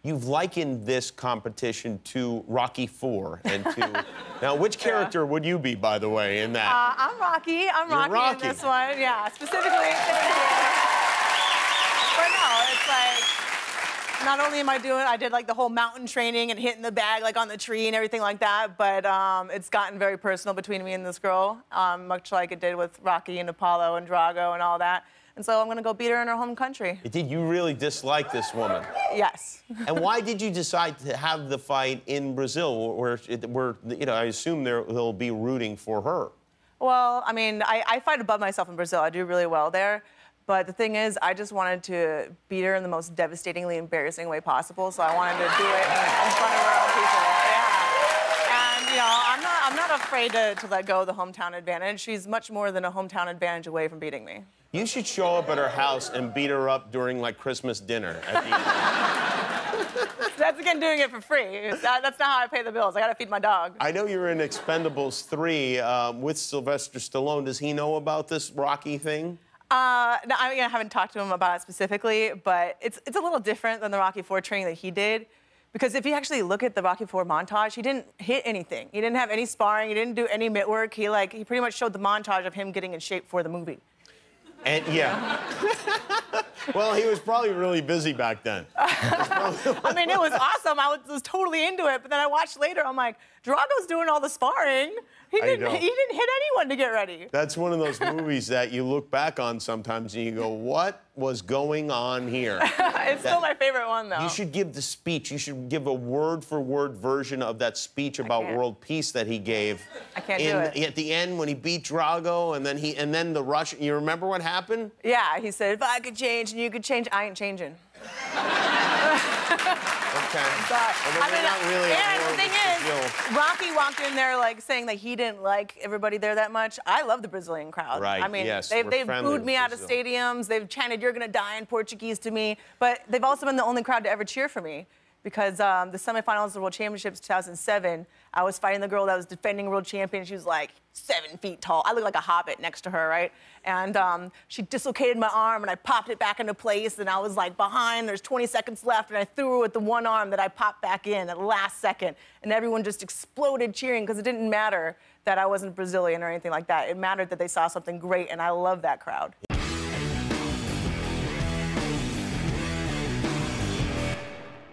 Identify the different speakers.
Speaker 1: you've likened this competition to Rocky IV and to... Now, which character would you be, by the way, in that?
Speaker 2: I'm Rocky. I'm
Speaker 1: You're
Speaker 2: Rocky in this one. Yeah, specifically. But no, it's like, not only am I did like the whole mountain training and hitting the bag like on the tree and everything like that, but it's gotten very personal between me and this girl, much like it did with Rocky and Apollo and Drago and all that. And so I'm gonna go beat her in her home country.
Speaker 1: Did you really dislike this woman?
Speaker 2: Yes.
Speaker 1: And why did you decide to have the fight in Brazil, where you know, I assume they'll be rooting for her?
Speaker 2: Well, I mean, I fight above myself in Brazil. I do really well there. But the thing is, I just wanted to beat her in the most devastatingly embarrassing way possible. So I wanted to do it in front of her own people. Yeah. And you know, I'm not afraid to let go of the hometown advantage. She's much more than a hometown advantage away from beating me.
Speaker 1: You should show up at her house and beat her up during, like, Christmas dinner at the end.
Speaker 2: That's, again, doing it for free. That's not how I pay the bills. I gotta feed my dog.
Speaker 1: I know you're in Expendables 3 with Sylvester Stallone. Does he know about this Rocky thing?
Speaker 2: No, I mean, I haven't talked to him about it specifically, but it's a little different than the Rocky IV training that he did. Because if you actually look at the Rocky IV montage, he didn't hit anything. He didn't have any sparring. He didn't do any mitt work. He pretty much showed the montage of him getting in shape for the movie.
Speaker 1: And, yeah. Well, he was probably really busy back then.
Speaker 2: I mean, it was awesome. I was totally into it. But then I watched later, I'm like, Drago's doing all the sparring. He didn't hit anyone to get ready.
Speaker 1: That's one of those movies that you look back on sometimes and you go, what was going on here?
Speaker 2: It's still my favorite one, though.
Speaker 1: You should give the speech. You should give a word-for-word version of that speech about world peace that he gave.
Speaker 2: I can't do it.
Speaker 1: At the end, when he beat Drago, and then the Russian. You remember what happened?
Speaker 2: Yeah, he said, if I could change and you could change, I ain't changing.
Speaker 1: Okay.
Speaker 2: I mean, not really, and the thing is, Rocky walked in there like saying that he didn't like everybody there that much. I love the Brazilian crowd.
Speaker 1: Right.
Speaker 2: I mean,
Speaker 1: yes,
Speaker 2: they've booed me out of stadiums. They've chanted "You're gonna die" in Portuguese to me. But they've also been the only crowd to ever cheer for me. Because the semifinals of the World Championships 2007, I was fighting the girl that was defending world champion. She was like 7 feet tall. I looked like a hobbit next to her, right? And she dislocated my arm, and I popped it back into place, and I was like behind. There's 20 seconds left, and I threw her with the one arm that I popped back in at the last second. And everyone just exploded cheering, because it didn't matter that I wasn't Brazilian or anything like that. It mattered that they saw something great, and I love that crowd.